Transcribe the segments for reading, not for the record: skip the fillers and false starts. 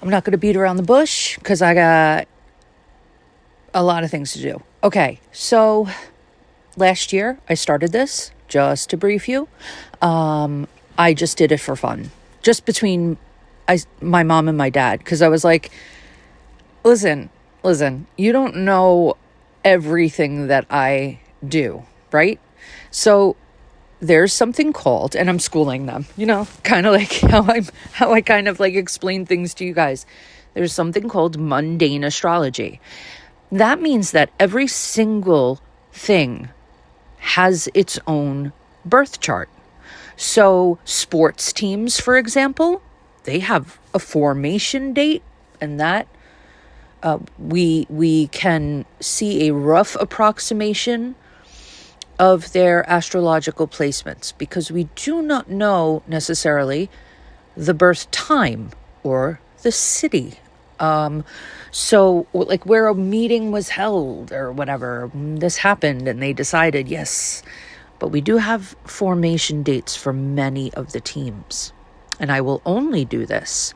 I'm not going to beat around the bush because I got a lot of things to do. Okay, so last year I started this, just to brief you. I just did it for fun, just between my mom and my dad, because I was like, listen, you don't know everything that I do, right? So there's something called, and I'm schooling them, kind of like how I kind of like explain things to you guys. There's something called mundane astrology. That means that every single thing has its own birth chart. So sports teams, for example, they have a formation date, and that we can see a rough approximation of their astrological placements, because we do not know necessarily the birth time or the city. So like where a meeting was held or whatever, this happened and they decided, yes. But we do have formation dates for many of the teams. And I will only do this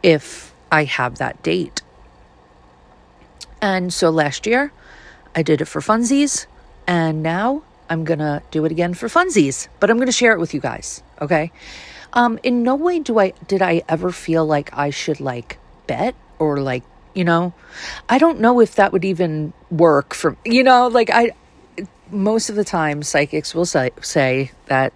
if I have that date. And so last year I did it for funsies, and now I'm going to do it again for funsies, but I'm going to share it with you guys. Okay. In no way did I ever feel like I should like bet or like, I don't know if that would even work for, most of the time psychics will say that,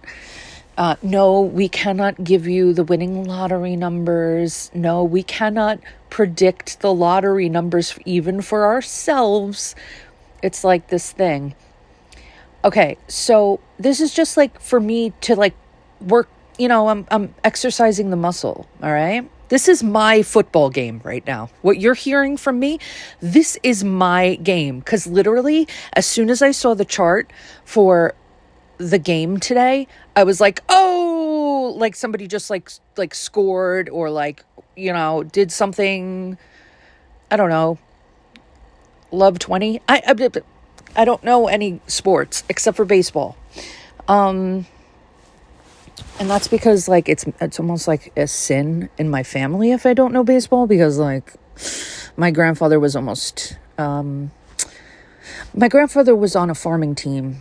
no, we cannot give you the winning lottery numbers. No, we cannot predict the lottery numbers even for ourselves. It's like this thing. Okay, so this is just like for me to like work, I'm exercising the muscle, all right? This is my football game right now. What you're hearing from me, this is my game. Because literally, as soon as I saw the chart for the game today, I was like, oh, like somebody just like scored or like, did something, I don't know, love 20. I don't know any sports except for baseball. And that's because like it's almost like a sin in my family if I don't know baseball, because like my grandfather was on a farming team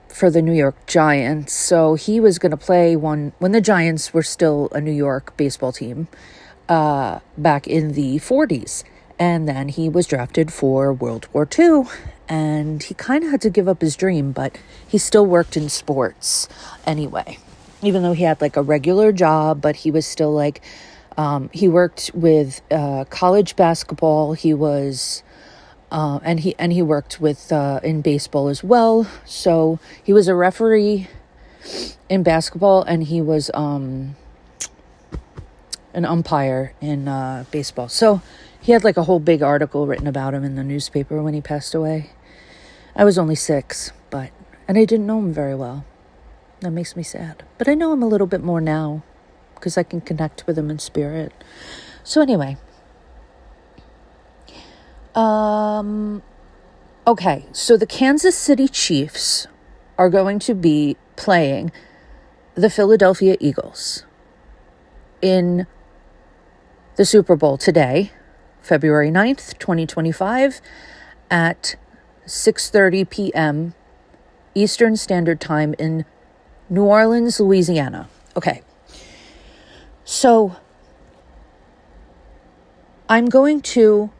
for the New York Giants. So he was going to play when the Giants were still a New York baseball team back in the 40s. And then he was drafted for World War II. And he kind of had to give up his dream, but he still worked in sports anyway. Even though he had like a regular job, but he was still like, he worked with college basketball. He was, and he worked with in baseball as well. So he was a referee in basketball, and he was an umpire in baseball. So he had like a whole big article written about him in the newspaper when he passed away. I was only 6, and I didn't know him very well. That makes me sad. But I know him a little bit more now because I can connect with him in spirit. So anyway. Okay, so the Kansas City Chiefs are going to be playing the Philadelphia Eagles in the Super Bowl today, February 9th, 2025, at 6:30 p.m. Eastern Standard Time in New Orleans, Louisiana. Okay. So I'm going to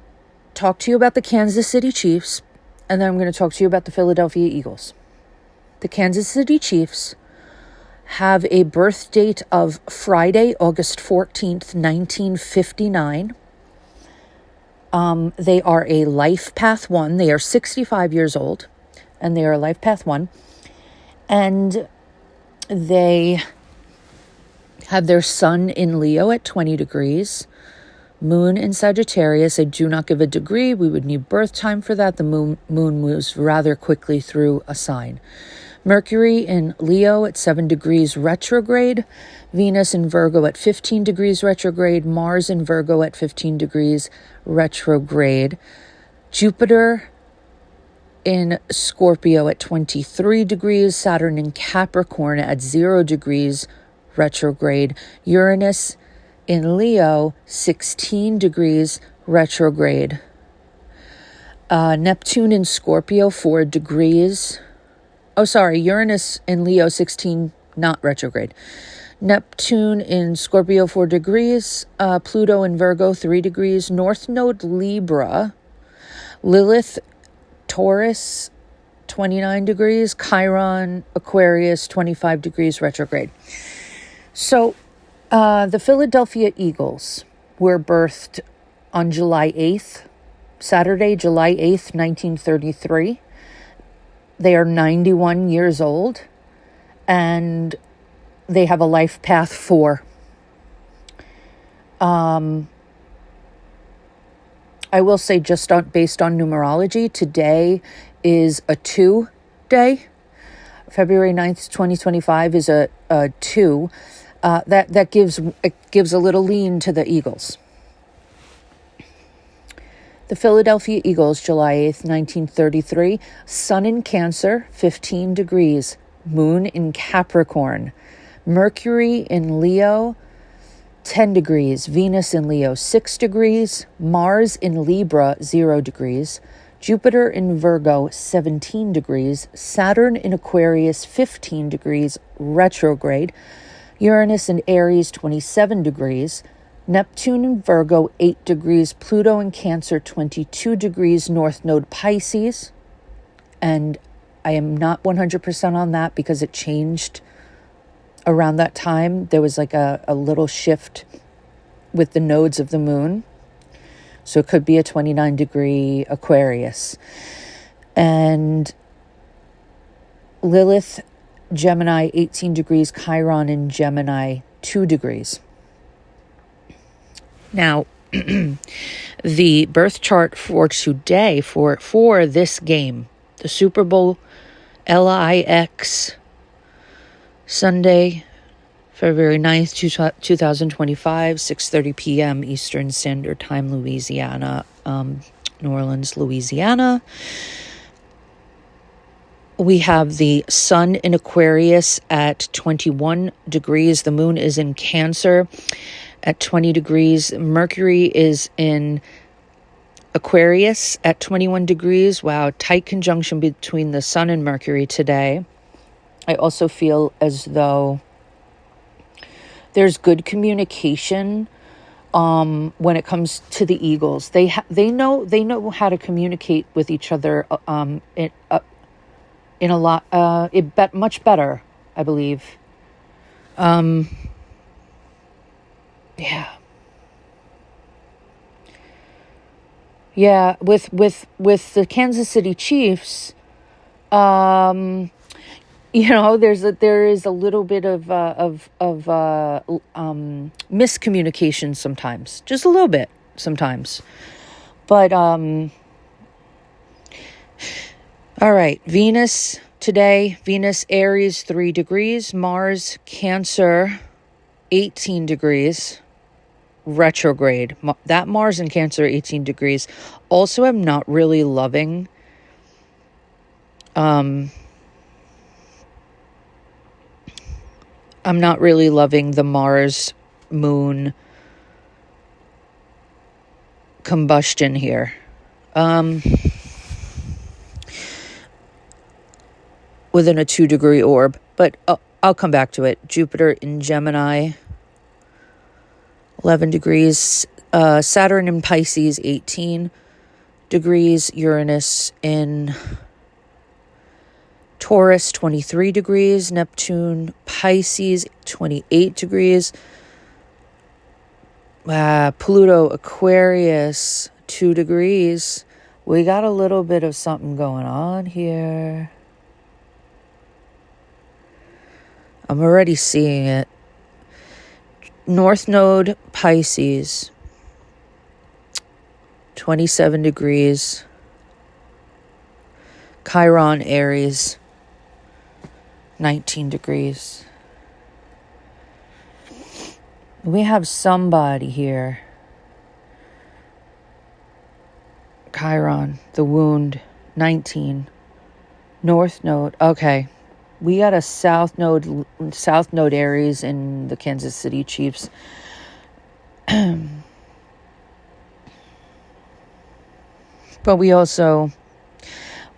talk to you about the Kansas City Chiefs, and then I'm going to talk to you about the Philadelphia Eagles. The Kansas City Chiefs have a birth date of Friday, August 14th, 1959. They are a Life Path 1. They are 65 years old, and they are a Life Path 1. And they have their sun in Leo at 20 degrees, moon in Sagittarius. I do not give a degree. We would need birth time for that. The moon moves rather quickly through a sign. Mercury in Leo at 7 degrees retrograde, Venus in Virgo at 15 degrees retrograde, Mars in Virgo at 15 degrees retrograde, Jupiter in Scorpio at 23 degrees, Saturn in Capricorn at 0 degrees retrograde, Uranus in Leo, 16 degrees retrograde. Neptune in Scorpio, 4 degrees. Oh, sorry, Uranus in Leo, 16, not retrograde. Neptune in Scorpio, 4 degrees. Pluto in Virgo, 3 degrees. North Node Libra. Lilith, Taurus, 29 degrees. Chiron, Aquarius, 25 degrees retrograde. So the Philadelphia Eagles were birthed on July 8th, Saturday, July 8th, 1933. They are 91 years old, and they have a life path 4. I will say, just based on numerology, today is a 2 day. February 9th, 2025 is a 2. That gives a little lean to the Eagles. The Philadelphia Eagles, July 8th, 1933. Sun in Cancer, 15 degrees. Moon in Capricorn. Mercury in Leo, 10 degrees. Venus in Leo, 6 degrees. Mars in Libra, 0 degrees. Jupiter in Virgo, 17 degrees. Saturn in Aquarius, 15 degrees retrograde. Uranus in Aries, 27 degrees. Neptune in Virgo, 8 degrees. Pluto in Cancer, 22 degrees. North Node Pisces. And I am not 100% on that because it changed around that time. There was like a little shift with the nodes of the moon. So it could be a 29 degree Aquarius. And Lilith, Gemini, 18 degrees. Chiron in Gemini, 2 degrees. Now, the birth chart for today, for this game, the Super Bowl LIX, Sunday, February 9th, 2025, 6:30 p.m. Eastern Standard Time, Louisiana, New Orleans, Louisiana. We have the sun in Aquarius at 21 degrees. The moon is in Cancer at 20 degrees. Mercury is in Aquarius at 21 degrees. Wow, tight conjunction between the sun and Mercury today. I also feel as though there's good communication when it comes to the Eagles. They know how to communicate with each other in a lot much better, I believe. Yeah, with the Kansas City Chiefs, there is a little bit of miscommunication sometimes, just a little bit sometimes. But all right, Venus today, Venus Aries 3 degrees, Mars Cancer 18 degrees. Retrograde. That Mars in Cancer, 18 degrees. Also, I'm not really loving the Mars moon combustion here. Within a 2 degree orb, but I'll come back to it. Jupiter in Gemini, 11 degrees. Saturn in Pisces, 18 degrees. Uranus in Taurus, 23 degrees. Neptune, Pisces, 28 degrees. Pluto, Aquarius, 2 degrees. We got a little bit of something going on here. I'm already seeing it. North Node Pisces, 27 degrees. Chiron Aries, 19 degrees. We have somebody here. Chiron, the wound, 19. North Node, okay. We got a South Node Aries in the Kansas City Chiefs. But we also,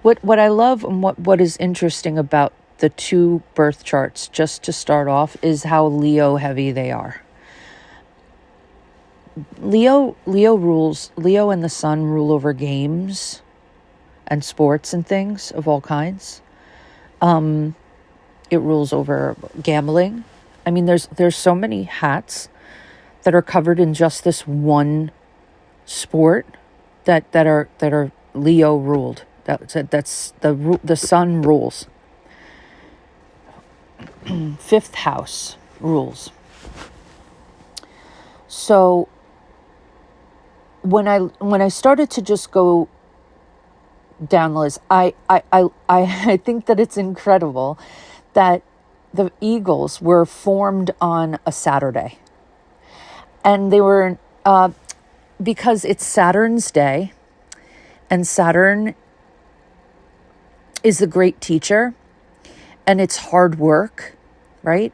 what I love and what is interesting about the two birth charts, just to start off, is how Leo heavy they are. Leo and the sun rule over games and sports and things of all kinds. It rules over gambling. I mean, there's so many hats that are covered in just this one sport that are Leo ruled. That's the sun rules. Fifth house rules. So when I started to just go down the list, I think that it's incredible that the Eagles were formed on a Saturday, and they were because it's Saturn's day, and Saturn is the great teacher, and it's hard work, right?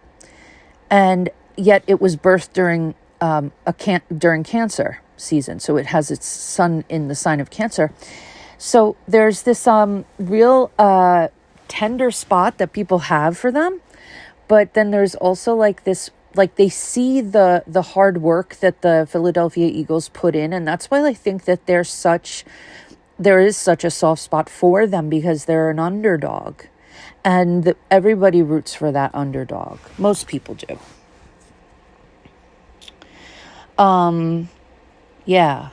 And yet it was birthed during during Cancer season, so it has its sun in the sign of Cancer. So there's this real tender spot that people have for them, but then there's also like this, like they see the hard work that the Philadelphia Eagles put in, and that's why I think that there is such a soft spot for them, because they're an underdog, and everybody roots for that underdog. Most people do. Yeah.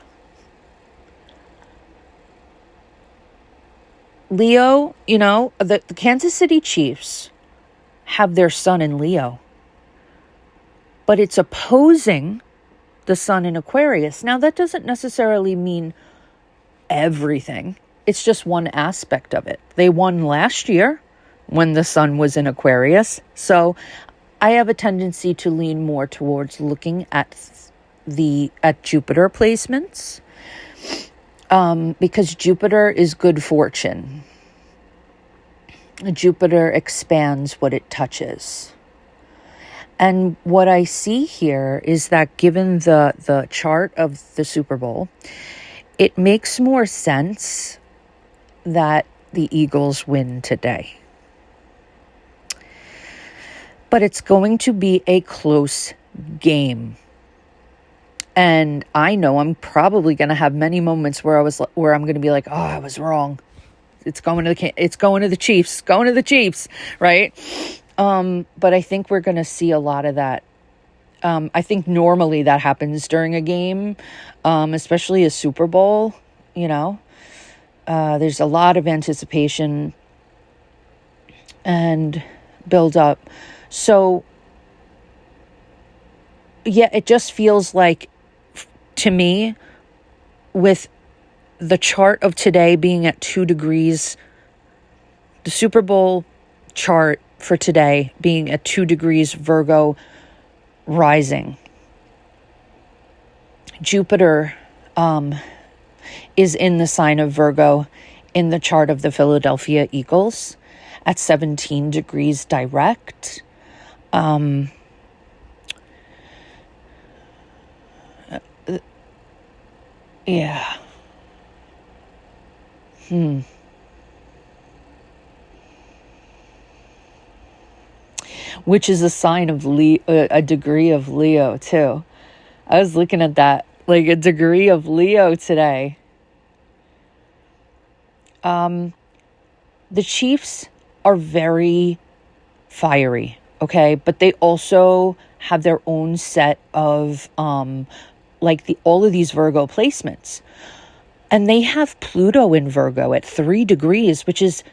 Leo, the Kansas City Chiefs have their sun in Leo, but it's opposing the sun in Aquarius. Now, that doesn't necessarily mean everything. It's just one aspect of it. They won last year when the sun was in Aquarius. So I have a tendency to lean more towards looking at Jupiter placements, because Jupiter is good fortune. Jupiter expands what it touches. And what I see here is that given the chart of the Super Bowl, it makes more sense that the Eagles win today. But it's going to be a close game. And I know I'm probably going to have many moments where I'm going to be like, oh, I was wrong. It's going to the Chiefs, right? But I think we're going to see a lot of that. I think normally that happens during a game, especially a Super Bowl. There's a lot of anticipation and build up. So yeah, it just feels like, to me, with the chart of today being at 2 degrees, the Super Bowl chart for today being at 2 degrees Virgo rising, Jupiter is in the sign of Virgo in the chart of the Philadelphia Eagles at 17 degrees direct. Yeah. Which is a sign of a degree of Leo too. I was looking at that, like a degree of Leo today. The Chiefs are very fiery, okay? But they also have their own set of all of these Virgo placements. And they have Pluto in Virgo at 3 degrees, which is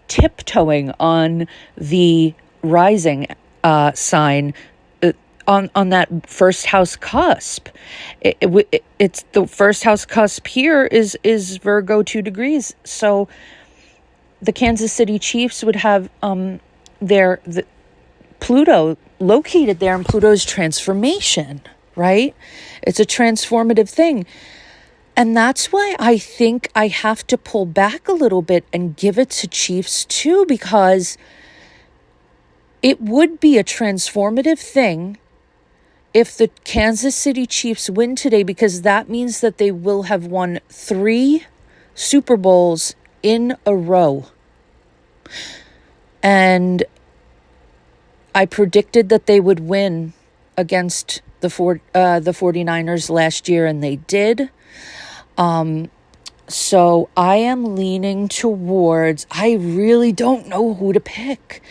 tiptoeing on the rising sign on that first house cusp. It's the first house cusp here is Virgo 2 degrees. So the Kansas City Chiefs would have the Pluto located there, and Pluto's transformation, right? It's a transformative thing. And that's why I think I have to pull back a little bit and give it to Chiefs too, because it would be a transformative thing if the Kansas City Chiefs win today, because that means that they will have won 3 Super Bowls in a row. And I predicted that they would win against the 49ers last year, and they did. So I am leaning towards, I really don't know who to pick,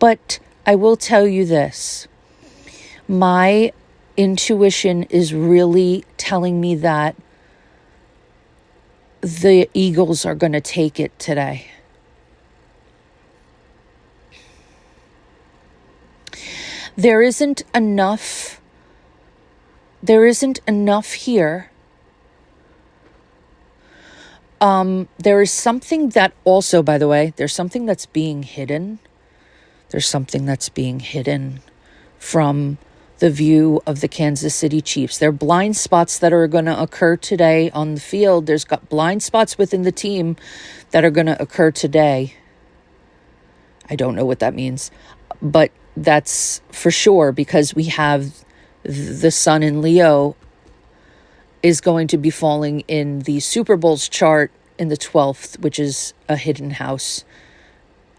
but I will tell you this. My intuition is really telling me that the Eagles are going to take it today. There isn't enough here. There is something that also, by the way, there's something that's being hidden. There's something that's being hidden from the view of the Kansas City Chiefs. There are blind spots that are going to occur today on the field. There's got blind spots within the team that are going to occur today. I don't know what that means, but that's for sure, because we have the sun in Leo is going to be falling in the Super Bowl's chart in the 12th, which is a hidden house.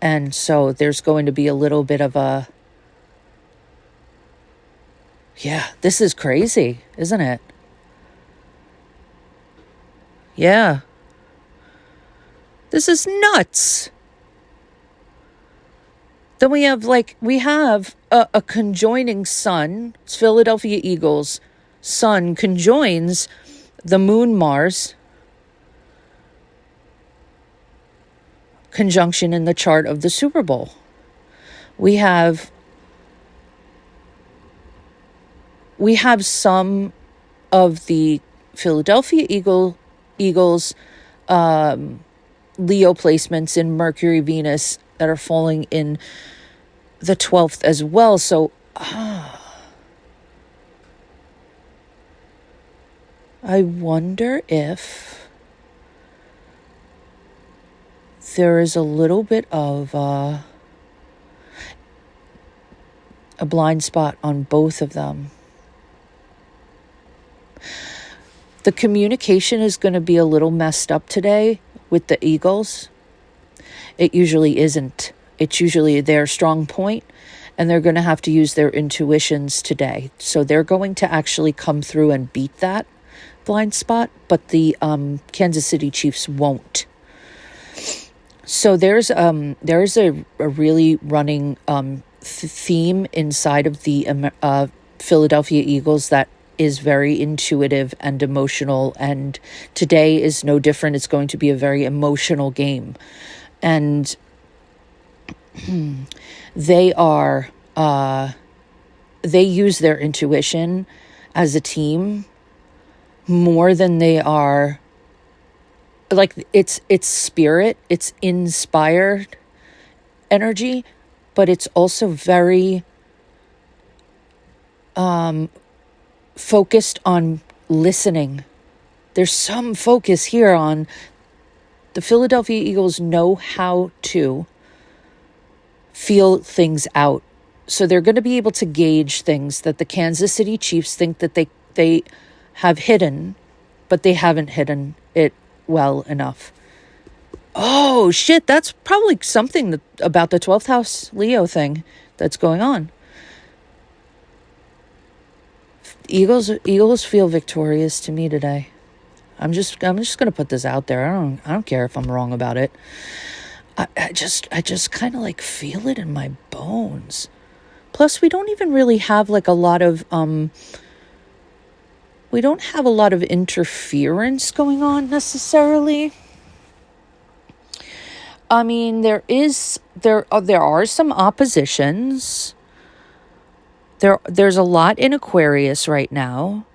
And so there's going to be a little bit of a, yeah, this is crazy, isn't it? Yeah. This is nuts. Then we have a conjoining sun. It's Philadelphia Eagles. Sun conjoins the moon Mars. Conjunction in the chart of the Super Bowl. We have some of the Philadelphia Eagles Leo placements in Mercury, Venus that are falling in the 12th as well. So I wonder if there is a little bit of a blind spot on both of them. The communication is going to be a little messed up today with the Eagles. It usually isn't. It's usually their strong point, and they're going to have to use their intuitions today. So they're going to actually come through and beat that blind spot, but the Kansas City Chiefs won't. So there's a really running theme inside of the Philadelphia Eagles that is very intuitive and emotional, and today is no different. It's going to be a very emotional game, and they use their intuition as a team more than they are, like, it's spirit, it's inspired energy, but it's also very focused on listening. There's some focus here on the Philadelphia Eagles know how to feel things out. So they're going to be able to gauge things that the Kansas City Chiefs think that they have hidden, but they haven't hidden it well enough. Oh, shit, that's probably something about the 12th house Leo thing that's going on. Eagles feel victorious to me today. I'm just going to put this out there. I don't care if I'm wrong about it. I just kind of like feel it in my bones. Plus, we don't even really have like a lot of we don't have a lot of interference going on necessarily. I mean, there are some oppositions. There's a lot in Aquarius right now.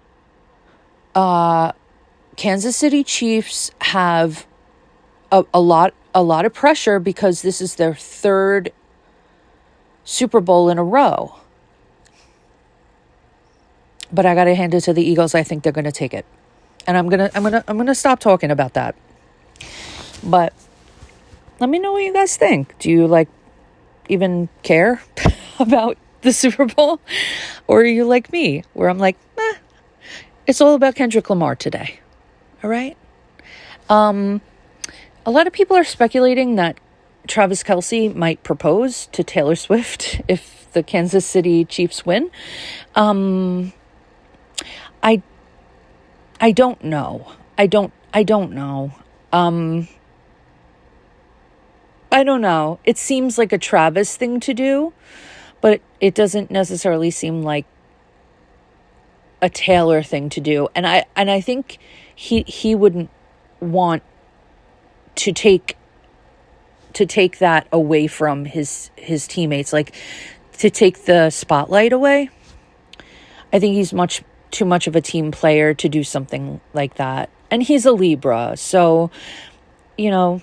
Kansas City Chiefs have a lot of pressure because this is their 3rd Super Bowl in a row. But I got to hand it to the Eagles. I think they're going to take it. And I'm going to stop talking about that. But let me know what you guys think. Do you even care about the Super Bowl? Or are you like me, where I'm like, it's all about Kendrick Lamar today. All right? A lot of people are speculating that Travis Kelce might propose to Taylor Swift if the Kansas City Chiefs win. I don't know. I don't know. I don't know. It seems like a Travis thing to do, but it doesn't necessarily seem like a Taylor thing to do. And I think he wouldn't want to take that away from his teammates, like to take the spotlight away. I think he's too much of a team player to do something like that. And he's a Libra, so, yeah,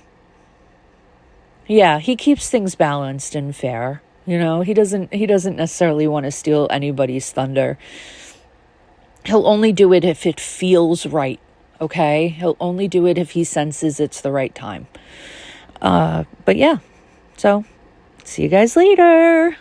he keeps things balanced and fair. He doesn't necessarily want to steal anybody's thunder. He'll only do it if it feels right, okay? He'll only do it if he senses it's the right time. But yeah, so see you guys later.